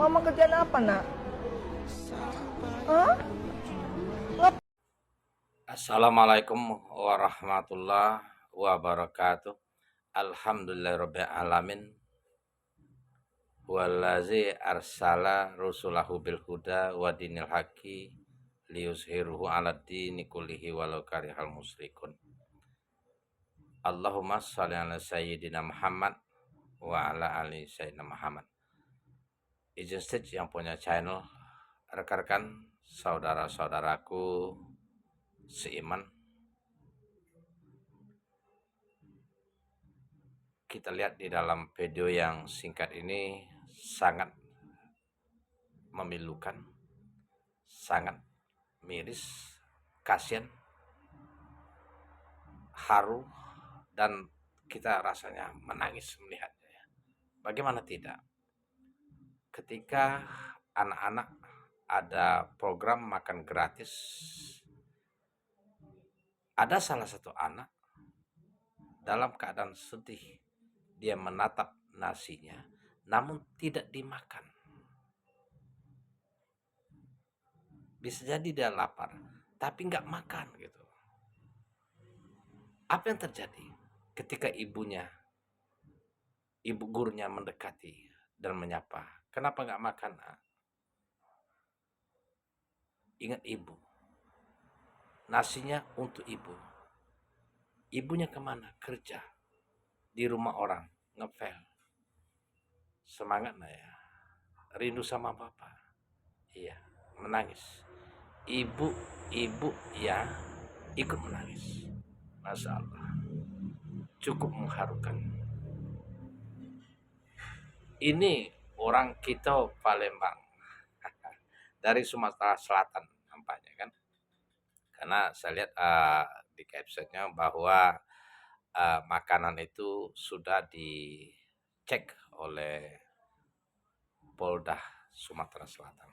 Mama kerjaan apa, Nak? Hah? Ngap- Assalamualaikum warahmatullahi wabarakatuh. Alhamdulillahirabbil alamin. Wallazi arsala rusulahu bil huda wa dinil haqqi liyuzhiruhu 'alad dini kullihi walau karihal musyrikun. Allahumma shalli ala sayyidina Muhammad wa ala ali sayyidina Muhammad. Izin stage yang punya channel, rekan-rekan, saudara-saudaraku seiman, kita lihat di dalam video yang singkat ini sangat memilukan, sangat miris, kasihan, haru, dan kita rasanya menangis melihatnya. Bagaimana tidak? Ketika anak-anak ada program makan gratis, ada salah satu anak dalam keadaan sedih, dia menatap nasinya, namun tidak dimakan. Bisa jadi dia lapar, tapi nggak makan gitu. Apa yang terjadi ketika ibu gurunya mendekati dan menyapa, kenapa nggak makan? Ingat ibu, nasinya untuk ibu. Ibunya kemana? Kerja di rumah orang, ngepel. Semangat lah ya, rindu sama bapak. Iya, menangis. Ibu ya ikut menangis. Masya Allah, cukup mengharukan. Ini orang kita Palembang dari Sumatera Selatan nampaknya kan, karena saya lihat di captionnya bahwa makanan itu sudah dicek oleh Polda Sumatera Selatan.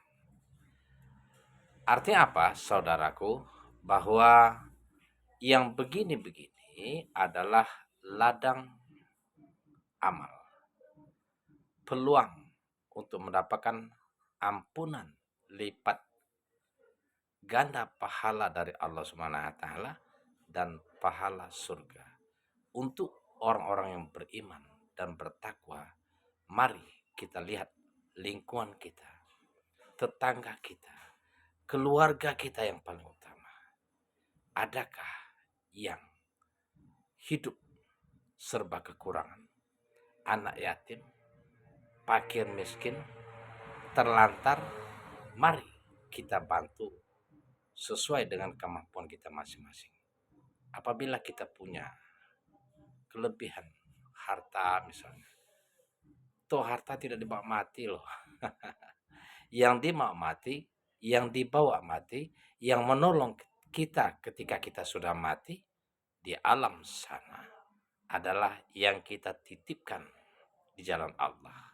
Artinya apa, saudaraku? Bahwa yang begini-begini adalah ladang amal, peluang untuk mendapatkan ampunan lipat ganda pahala dari Allah Subhanahu wa taala dan pahala surga. Untuk orang-orang yang beriman dan bertakwa, mari kita lihat lingkungan kita, tetangga kita, keluarga kita yang paling utama. Adakah yang hidup serba kekurangan? Anak yatim, fakir miskin, terlantar, mari kita bantu sesuai dengan kemampuan kita masing-masing. Apabila kita punya kelebihan harta misalnya, toh harta tidak dibawa mati loh. Yang dibawa mati, yang dibawa mati, yang menolong kita ketika kita sudah mati di alam sana adalah yang kita titipkan di jalan Allah.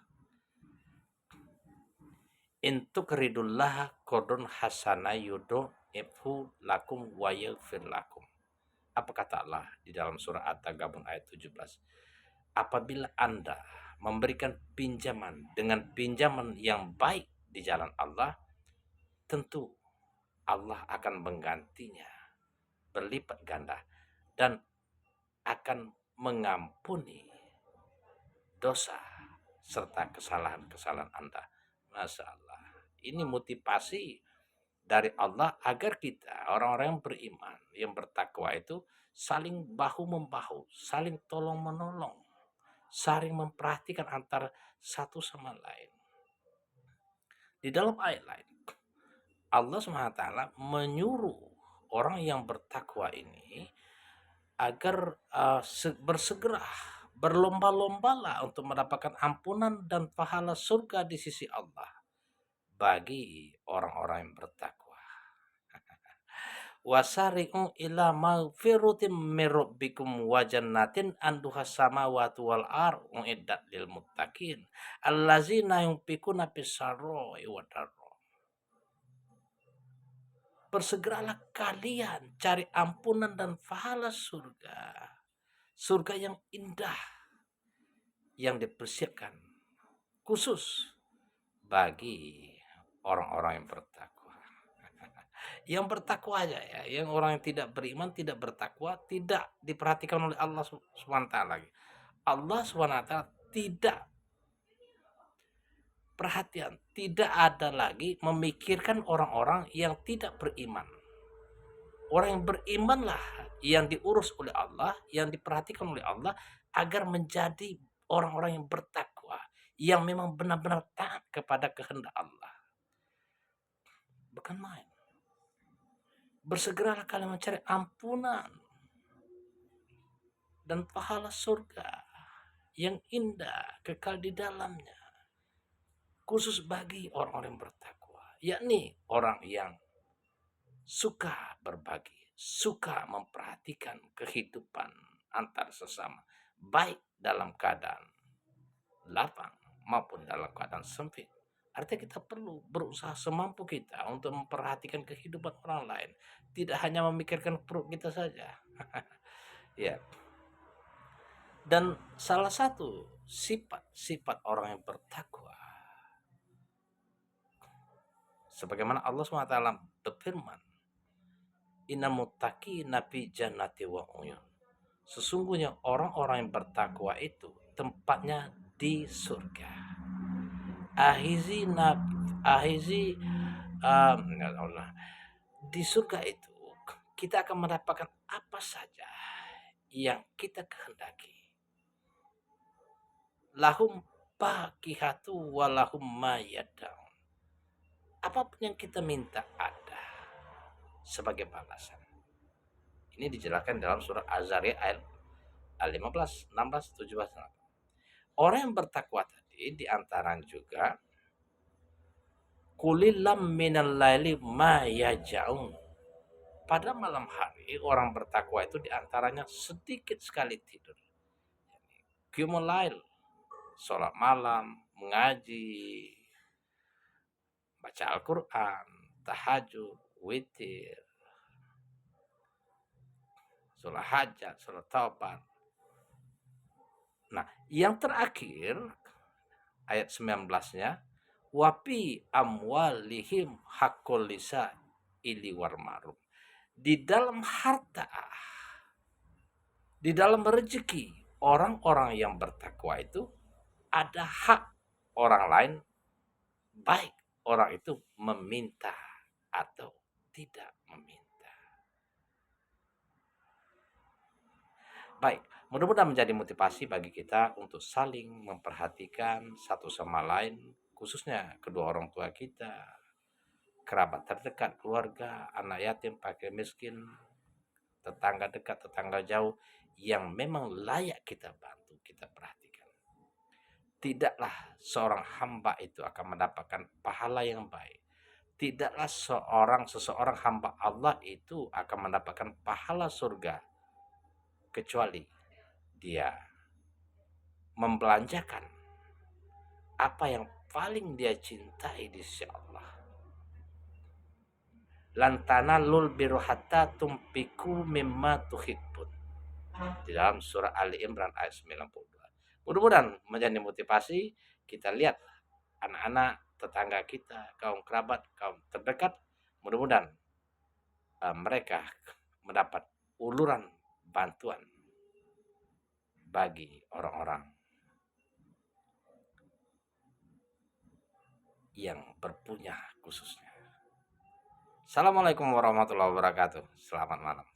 Intuk ridullah kodon hasana yudo ibhu lakum wa yaghfir lakum. Apa kata Allah di dalam surah At-Tagabun ayat 17? Apabila Anda memberikan pinjaman dengan pinjaman yang baik di jalan Allah, tentu Allah akan menggantinya berlipat ganda dan akan mengampuni dosa serta kesalahan-kesalahan Anda. Masya Allah. Ini motivasi dari Allah agar kita, orang-orang yang beriman, yang bertakwa itu saling bahu-membahu, saling tolong-menolong, saling memperhatikan antara satu sama lain. Di dalam ayat lain, Allah SWT menyuruh orang yang bertakwa ini agar bersegera, berlomba-lombalah untuk mendapatkan ampunan dan pahala surga di sisi Allah bagi orang-orang yang bertakwa. Wasari'u ila maghfiratin min rabbikum wa jannatin anduhas samawati wal ardh uiddat lil muttaqin allazina yunfikuna fis sarra'i wad dharra. Bersegeralah kalian cari ampunan dan pahala surga. Surga yang indah yang dipersiapkan khusus bagi orang-orang yang bertakwa. Yang bertakwa aja ya, yang orang yang tidak beriman, tidak bertakwa, tidak diperhatikan oleh Allah SWT lagi. Allah SWT tidak perhatian, tidak ada lagi memikirkan orang-orang yang tidak beriman. Orang yang berimanlah yang diurus oleh Allah, yang diperhatikan oleh Allah agar menjadi orang-orang yang bertakwa, yang memang benar-benar taat kepada kehendak Allah. Bukan main. Bersegeralah kalian mencari ampunan dan pahala surga yang indah kekal di dalamnya, khusus bagi orang-orang yang bertakwa, yakni orang yang suka berbagi, suka memperhatikan kehidupan antar sesama, baik dalam keadaan lapang maupun dalam keadaan sempit. Artinya kita perlu berusaha semampu kita untuk memperhatikan kehidupan orang lain, tidak hanya memikirkan perut kita saja. Ya. Dan salah satu sifat orang yang bertakwa, sebagaimana Allah SWT berfirman, Innal muttaqina fi jannati wa uyun. Sesungguhnya orang-orang yang bertakwa itu tempatnya di surga. Ya Allah. Di surga itu kita akan mendapatkan apa saja yang kita kehendaki. Lahum fakihatu walahum mayadun. Apapun yang kita minta ada sebagai balasan. Ini dijelaskan dalam surah Az-Zariyat ayat 15, 16, 17. Orang yang bertakwa tadi diantaranya juga kulilam minal laili ma yaja'un. Pada malam hari orang bertakwa itu diantaranya sedikit sekali tidur. Qiyamul lail, sholat malam, mengaji, baca Al-Quran, tahajud, witir, sholat hajat, sholat taubat. Nah, yang terakhir ayat 19-nya wapi amwalihim haqqul lisa ili warmarum. Di dalam harta, di dalam rezeki orang-orang yang bertakwa itu ada hak orang lain, baik orang itu meminta atau tidak meminta. Baik, mudah-mudahan menjadi motivasi bagi kita untuk saling memperhatikan satu sama lain, khususnya kedua orang tua kita, kerabat terdekat, keluarga, anak yatim, fakir miskin, tetangga dekat, tetangga jauh, yang memang layak kita bantu, kita perhatikan. Tidaklah seorang hamba itu akan mendapatkan pahala yang baik. Tidaklah seseorang hamba Allah itu akan mendapatkan pahala surga kecuali dia membelanjakan apa yang paling dia cintai di sisi Allah. Lantana lul biru hatta tumpiku mimma tuhibbun. Di dalam surah Ali Imran ayat 92. Mudah-mudahan menjadi motivasi kita lihat anak-anak tetangga kita, kaum kerabat, kaum terdekat, mudah-mudahan mereka mendapat uluran bantuan bagi orang-orang yang berpunya khususnya. Assalamualaikum warahmatullahi wabarakatuh. Selamat malam.